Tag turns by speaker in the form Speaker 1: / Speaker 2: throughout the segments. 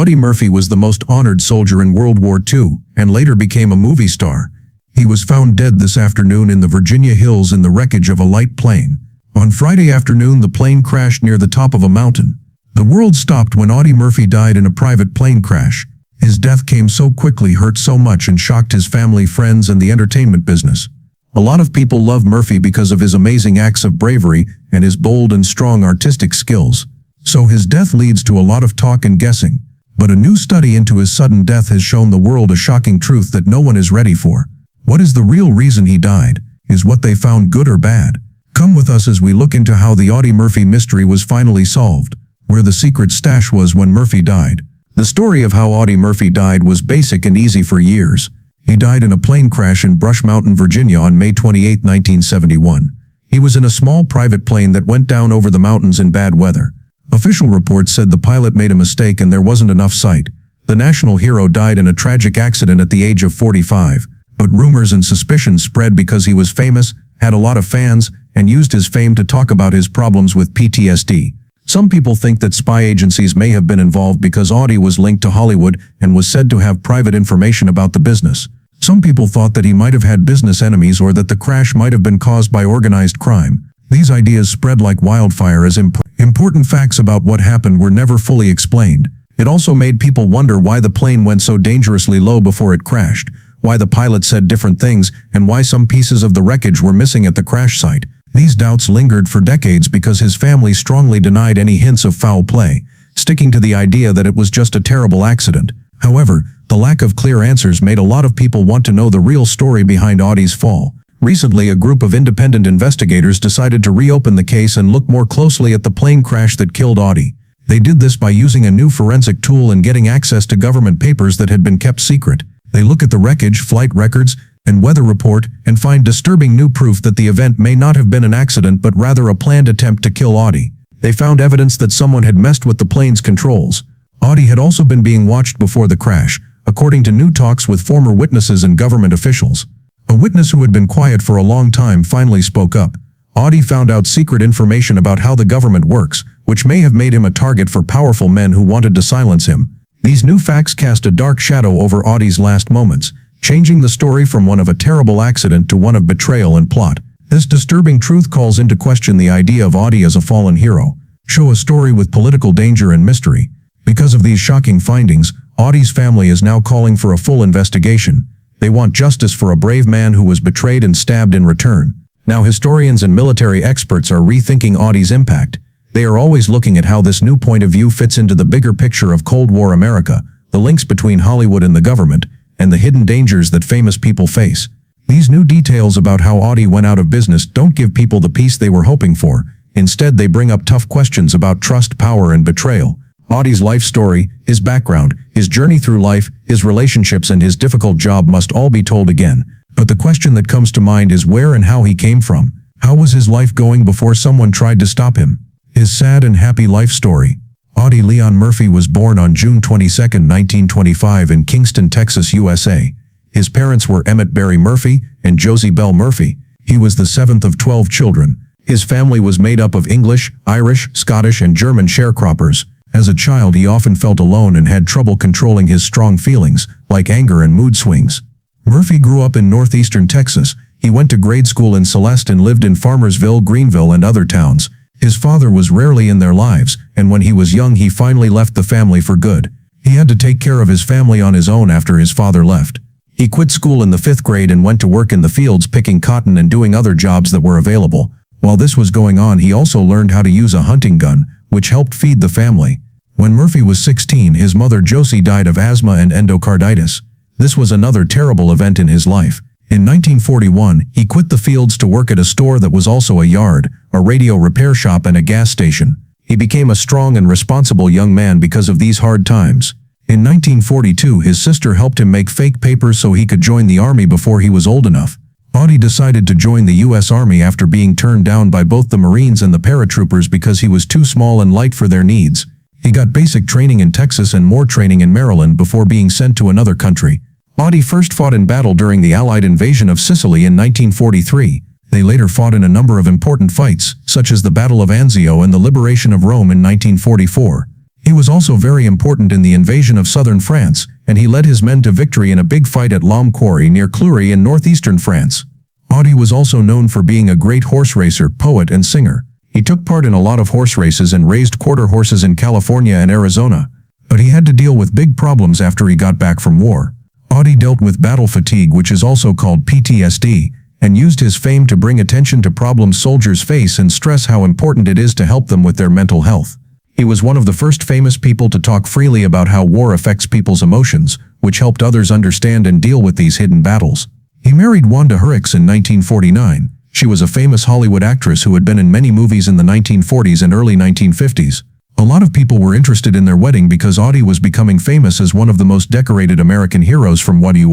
Speaker 1: Audie Murphy was the most honored soldier in World War II and later became a movie star. He was found dead this afternoon in the Virginia hills in the wreckage of a light plane. On Friday afternoon, the plane crashed near the top of a mountain. The world stopped when Audie Murphy died in a private plane crash. His death came so quickly, hurt so much, and shocked his family, friends, and the entertainment business. A lot of people love Murphy because of his amazing acts of bravery and his bold and strong artistic skills. So his death leads to a lot of talk and guessing. But a new study into his sudden death has shown the world a shocking truth that no one is ready for. What is the real reason he died? Is what they found good or bad? Come with us as we look into how the Audie Murphy mystery was finally solved, where the secret stash was when Murphy died. The story of how Audie Murphy died was basic and easy for years. He died in a plane crash in Brush Mountain, Virginia on May 28, 1971. He was in a small private plane that went down over the mountains in bad weather. Official reports said the pilot made a mistake and there wasn't enough sight. The national hero died in a tragic accident at the age of 45. But rumors and suspicions spread because he was famous, had a lot of fans, and used his fame to talk about his problems with PTSD. Some people think that spy agencies may have been involved because Audie was linked to Hollywood and was said to have private information about the business. Some people thought that he might have had business enemies or that the crash might have been caused by organized crime. These ideas spread like wildfire as important facts about what happened were never fully explained. It also made people wonder why the plane went so dangerously low before it crashed, why the pilot said different things, and why some pieces of the wreckage were missing at the crash site. These doubts lingered for decades because his family strongly denied any hints of foul play, sticking to the idea that it was just a terrible accident. However, the lack of clear answers made a lot of people want to know the real story behind Audie's fall. Recently, a group of independent investigators decided to reopen the case and look more closely at the plane crash that killed Audie. They did this by using a new forensic tool and getting access to government papers that had been kept secret. They look at the wreckage, flight records, and weather report and find disturbing new proof that the event may not have been an accident but rather a planned attempt to kill Audie. They found evidence that someone had messed with the plane's controls. Audie had also been being watched before the crash, according to new talks with former witnesses and government officials. A witness who had been quiet for a long time finally spoke up. Audie found out secret information about how the government works, which may have made him a target for powerful men who wanted to silence him. These new facts cast a dark shadow over Audie's last moments, changing the story from one of a terrible accident to one of betrayal and plot. This disturbing truth calls into question the idea of Audie as a fallen hero. Show a story with political danger and mystery. Because of these shocking findings, Audie's family is now calling for a full investigation. They want justice for a brave man who was betrayed and stabbed in return. Now historians and military experts are rethinking Audie's impact. They are always looking at how this new point of view fits into the bigger picture of Cold War America, the links between Hollywood and the government, and the hidden dangers that famous people face. These new details about how Audie went out of business don't give people the peace they were hoping for. Instead, they bring up tough questions about trust, power, and betrayal. Audie's life story, his background, his journey through life, his relationships, and his difficult job must all be told again. But the question that comes to mind is where and how he came from. How was his life going before someone tried to stop him? His sad and happy life story. Audie Leon Murphy was born on June 22, 1925 in Kingston, Texas, USA. His parents were Emmett Barry Murphy and Josie Bell Murphy. He was the seventh of 12 children. His family was made up of English, Irish, Scottish, and German sharecroppers. As a child, he often felt alone and had trouble controlling his strong feelings, like anger and mood swings. Murphy grew up in northeastern Texas. He went to grade school in Celeste and lived in Farmersville, Greenville, and other towns. His father was rarely in their lives, and when he was young he finally left the family for good. He had to take care of his family on his own after his father left. He quit school in the 5th grade and went to work in the fields picking cotton and doing other jobs that were available. While this was going on, he also learned how to use a hunting gun, which helped feed the family. When Murphy was 16, his mother Josie died of asthma and endocarditis. This was another terrible event in his life. In 1941, he quit the fields to work at a store that was also a yard, a radio repair shop, and a gas station. He became a strong and responsible young man because of these hard times. In 1942, his sister helped him make fake papers so he could join the army before he was old enough. Audie decided to join the U.S. Army after being turned down by both the Marines and the paratroopers because he was too small and light for their needs. He got basic training in Texas and more training in Maryland before being sent to another country. Audie first fought in battle during the Allied invasion of Sicily in 1943. They later fought in a number of important fights, such as the Battle of Anzio and the liberation of Rome in 1944. He was also very important in the invasion of southern France, and he led his men to victory in a big fight at L'Homme Quarry near Clury in northeastern France. Audie was also known for being a great horse racer, poet, and singer. He took part in a lot of horse races and raised quarter horses in California and Arizona. But he had to deal with big problems after he got back from war. Audie dealt with battle fatigue, which is also called PTSD, and used his fame to bring attention to problems soldiers face and stress how important it is to help them with their mental health. He was one of the first famous people to talk freely about how war affects people's emotions, which helped others understand and deal with these hidden battles. He married Wanda Hurwicz in 1949. She was a famous Hollywood actress who had been in many movies in the 1940s and early 1950s. A lot of people were interested in their wedding because Audie was becoming famous as one of the most decorated American heroes from Waddy,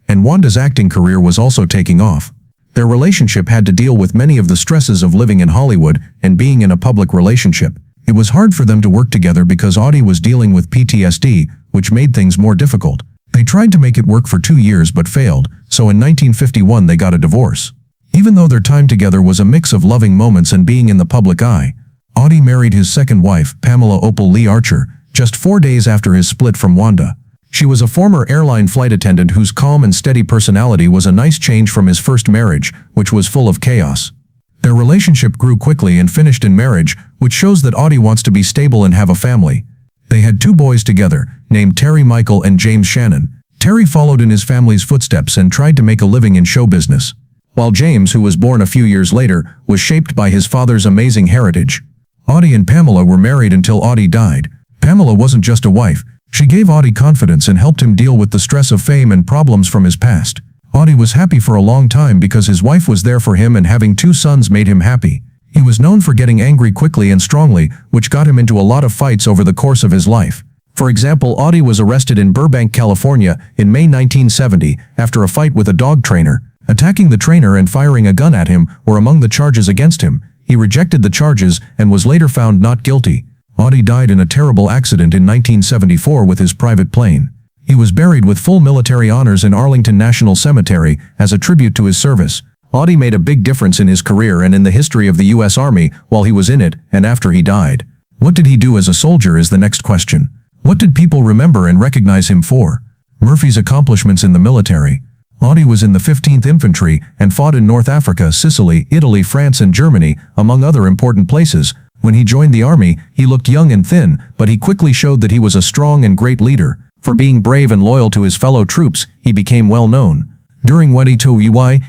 Speaker 1: and Wanda's acting career was also taking off. Their relationship had to deal with many of the stresses of living in Hollywood and being in a public relationship. It was hard for them to work together because Audie was dealing with PTSD, which made things more difficult. They tried to make it work for 2 years but failed, so in 1951 they got a divorce. Even though their time together was a mix of loving moments and being in the public eye, Audie married his second wife, Pamela Opal Lee Archer, just 4 days after his split from Wanda. She was a former airline flight attendant whose calm and steady personality was a nice change from his first marriage, which was full of chaos. Their relationship grew quickly and finished in marriage, which shows that Audie wants to be stable and have a family. They had 2 boys together, named Terry Michael and James Shannon. Terry followed in his family's footsteps and tried to make a living in show business, while James, who was born a few years later, was shaped by his father's amazing heritage. Audie and Pamela were married until Audie died. Pamela wasn't just a wife. She gave Audie confidence and helped him deal with the stress of fame and problems from his past. Audie was happy for a long time because his wife was there for him, and having 2 sons made him happy. He was known for getting angry quickly and strongly, which got him into a lot of fights over the course of his life. For example, Audie was arrested in Burbank, California, in May 1970 after a fight with a dog trainer. Attacking the trainer and firing a gun at him were among the charges against him. He rejected the charges and was later found not guilty. Audie died in a terrible accident in 1974 with his private plane. He was buried with full military honors in Arlington National Cemetery as a tribute to his service. Audie made a big difference in his career and in the history of the U.S. Army while he was in it and after he died. What did he do as a soldier is the next question. What did people remember and recognize him for? Murphy's accomplishments in the military. Audie was in the 15th Infantry and fought in North Africa, Sicily, Italy, France, and Germany, among other important places. When he joined the army, he looked young and thin, but he quickly showed that he was a strong and great leader. For being brave and loyal to his fellow troops, he became well known. During Waddy,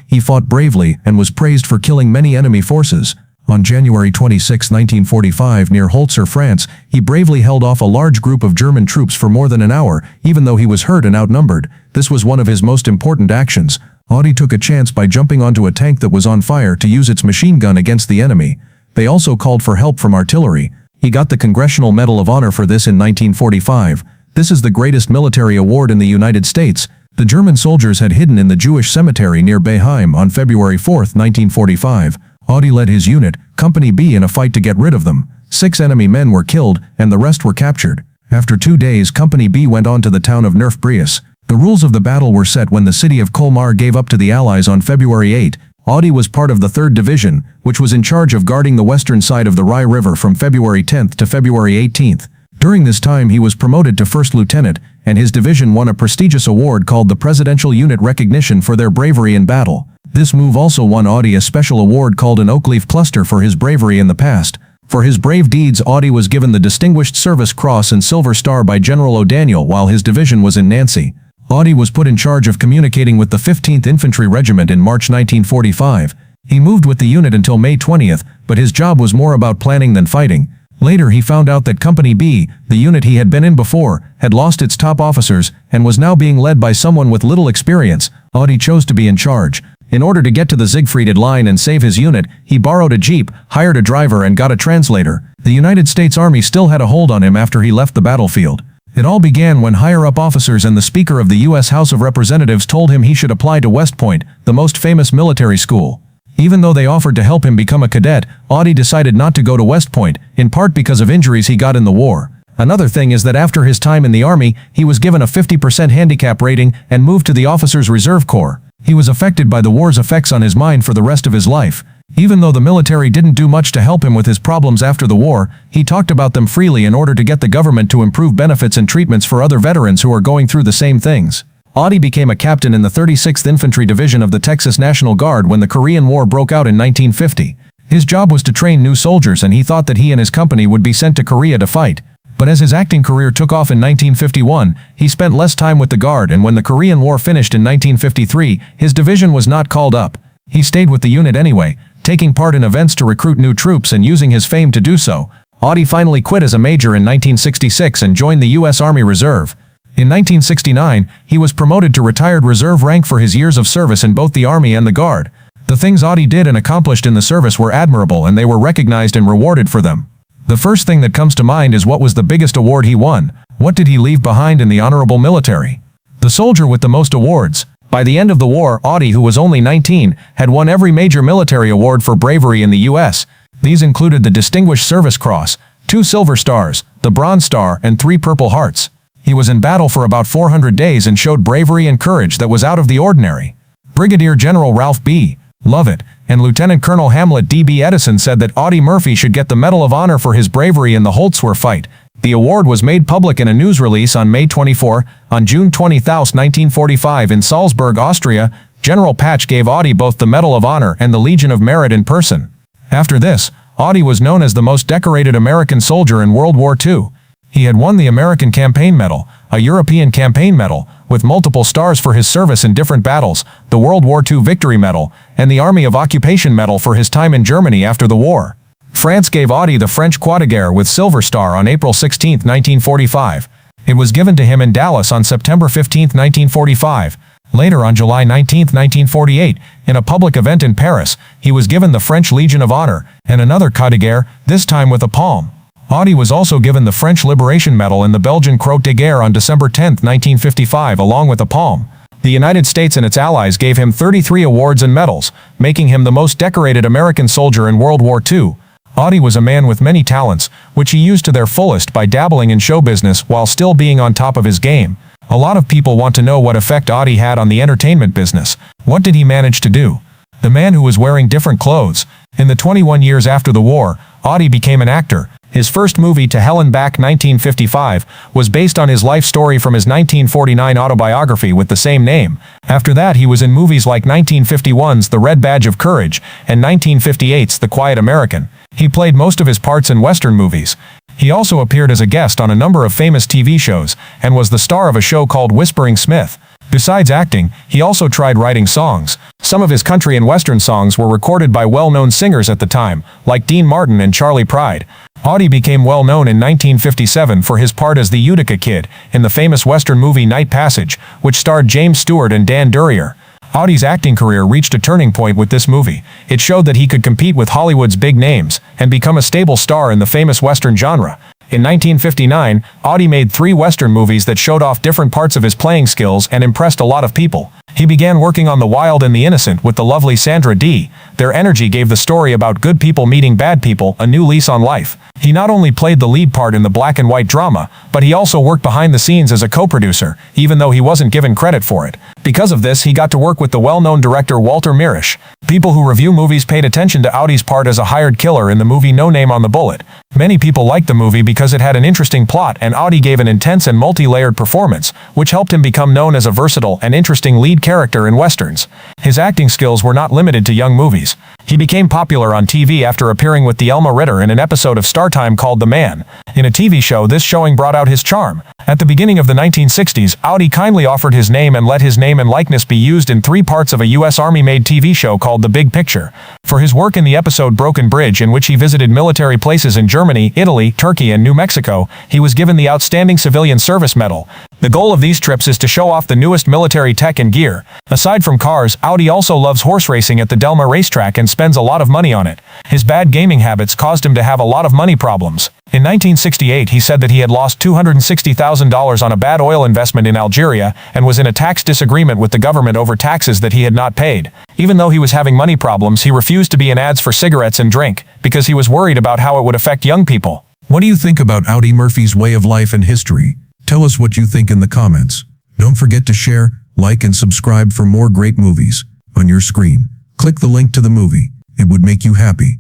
Speaker 1: he fought bravely and was praised for killing many enemy forces. On January 26, 1945, near Holzer, France, he bravely held off a large group of German troops for more than an hour, even though he was hurt and outnumbered. This was one of his most important actions. Audie took a chance by jumping onto a tank that was on fire to use its machine gun against the enemy. They also called for help from artillery. He got the Congressional Medal of Honor for this in 1945. This is the greatest military award in the United States. The German soldiers had hidden in the Jewish cemetery near Beheim on February 4, 1945. Audie led his unit, Company B, in a fight to get rid of them. 6 enemy men were killed, and the rest were captured. After 2 days, Company B went on to the town of Neuf-Brious. The rules of the battle were set when the city of Colmar gave up to the Allies on February 8. Audie was part of the 3rd Division, which was in charge of guarding the western side of the Rye River from February 10 to February 18. During this time he was promoted to first lieutenant, and his division won a prestigious award called the Presidential Unit Recognition for their bravery in battle. This move also won Audie a special award called an Oakleaf Cluster for his bravery in the past. For his brave deeds, Audie was given the Distinguished Service Cross and Silver Star by General O'Daniel while his division was in Nancy. Audie was put in charge of communicating with the 15th Infantry Regiment in March 1945. He moved with the unit until May 20th, but his job was more about planning than fighting. Later he found out that Company B, the unit he had been in before, had lost its top officers and was now being led by someone with little experience. Audie chose to be in charge. In order to get to the Siegfried line and save his unit, he borrowed a jeep, hired a driver, and got a translator. The United States Army still had a hold on him after he left the battlefield. It all began when higher-up officers and the Speaker of the U.S. House of Representatives told him he should apply to West Point, the most famous military school. Even though they offered to help him become a cadet, Audie decided not to go to West Point, in part because of injuries he got in the war. Another thing is that after his time in the Army, he was given a 50% handicap rating and moved to the Officers Reserve Corps. He was affected by the war's effects on his mind for the rest of his life.
Speaker 2: Even though the military didn't do much to help him with his problems after the war, he talked about them freely in order to get the government to improve benefits and treatments for other veterans who are going through the same things. Audie became a captain in the 36th Infantry Division of the Texas National Guard when the Korean War broke out in 1950. His job was to train new soldiers, and he thought that he and his company would be sent to Korea to fight. But as his acting career took off in 1951, he spent less time with the Guard, and when the Korean War finished in 1953, his division was not called up. He stayed with the unit anyway, taking part in events to recruit new troops and using his fame to do so. Audie finally quit as a major in 1966 and joined the U.S. Army Reserve. In 1969, he was promoted to retired reserve rank for his years of service in both the Army and the Guard. The things Audie did and accomplished in the service were admirable, and they were recognized and rewarded for them. The first thing that comes to mind is, what was the biggest award he won? What did he leave behind in the honorable military? The soldier with the most awards. By the end of the war, Audie, who was only 19, had won every major military award for bravery in the U.S. These included the Distinguished Service Cross, 2 Silver Stars, the Bronze Star, and 3 Purple Hearts. He was in battle for about 400 days and showed bravery and courage that was out of the ordinary. Brigadier General Ralph B. Lovett and Lieutenant Colonel Hamlet D.B. Edison said that Audie Murphy should get the Medal of Honor for his bravery in the Holzwhr fight. The award was made public in a news release on May 24. On June 20, 1945, in Salzburg, Austria, General Patch gave Audie both the Medal of Honor and the Legion of Merit in person. After this, Audie was known as the most decorated American soldier in World War II. He had won the American Campaign Medal, a European Campaign Medal, with multiple stars for his service in different battles, the World War II Victory Medal, and the Army of Occupation Medal for his time in Germany after the war. France gave Audie the French Croix de Guerre with Silver Star on April 16, 1945. It was given to him in Dallas on September 15, 1945. Later, on July 19, 1948, in a public event in Paris, he was given the French Legion of Honor and another Croix de Guerre, this time with a palm. Audie was also given the French Liberation Medal and the Belgian Croix de Guerre on December 10, 1955, along with a palm. The United States and its allies gave him 33 awards and medals, making him the most decorated American soldier in World War II. Audie was a man with many talents, which he used to their fullest by dabbling in show business while still being on top of his game. A lot of people want to know what effect Audie had on the entertainment business. What did he manage to do? The man who was wearing different clothes. In the 21 years after the war, Audie became an actor. His first movie, To Hell and Back 1955, was based on his life story from his 1949 autobiography with the same name. After that, he was in movies like 1951's The Red Badge of Courage and 1958's The Quiet American. He played most of his parts in Western movies. He also appeared as a guest on a number of famous TV shows and was the star of a show called Whispering Smith. Besides acting, he also tried writing songs. Some of his country and Western songs were recorded by well-known singers at the time, like Dean Martin and Charlie Pride. Audie became well-known in 1957 for his part as the Utica Kid in the famous Western movie Night Passage, which starred James Stewart and Dan Durrier. Audie's acting career reached a turning point with this movie. It showed that he could compete with Hollywood's big names and become a stable star in the famous Western genre. In 1959, Audie made 3 Western movies that showed off different parts of his playing skills and impressed a lot of people. He began working on The Wild and the Innocent with the lovely Sandra Dee. Their energy gave the story about good people meeting bad people a new lease on life. He not only played the lead part in the black and white drama, but he also worked behind the scenes as a co-producer, even though he wasn't given credit for it. Because of this, he got to work with the well-known director Walter Mirisch. People who review movies paid attention to Audie's part as a hired killer in the movie No Name on the Bullet. Many people liked the movie because it had an interesting plot, and Audie gave an intense and multi-layered performance, which helped him become known as a versatile and interesting lead character in westerns. His acting skills were not limited to young movies. He became popular on TV after appearing with Thelma Ritter in an episode of StarTime called The Man. In a TV show, this showing brought out his charm. At the beginning of the 1960s, Audie kindly offered his name and let his name and likeness be used in 3 parts of a U.S. Army-made TV show called The Big Picture. For his work in the episode Broken Bridge, in which he visited military places in Germany, Italy, Turkey, and New Mexico, he was given the Outstanding Civilian Service Medal. The goal of these trips is to show off the newest military tech and gear. Aside from cars, Audie also loves horse racing at the Delma racetrack and spends a lot of money on it. His bad gaming habits caused him to have a lot of money problems. In 1968, he said that he had lost $260,000 on a bad oil investment in Algeria and was in a tax disagreement with the government over taxes that he had not paid. Even though he was having money problems, he refused to be in ads for cigarettes and drink because he was worried about how it would affect young people.
Speaker 1: What do you think about Audie Murphy's way of life and history? Tell us what you think in the comments. Don't forget to share, like, and subscribe for more great movies. On your screen, click the link to the movie. It would make you happy.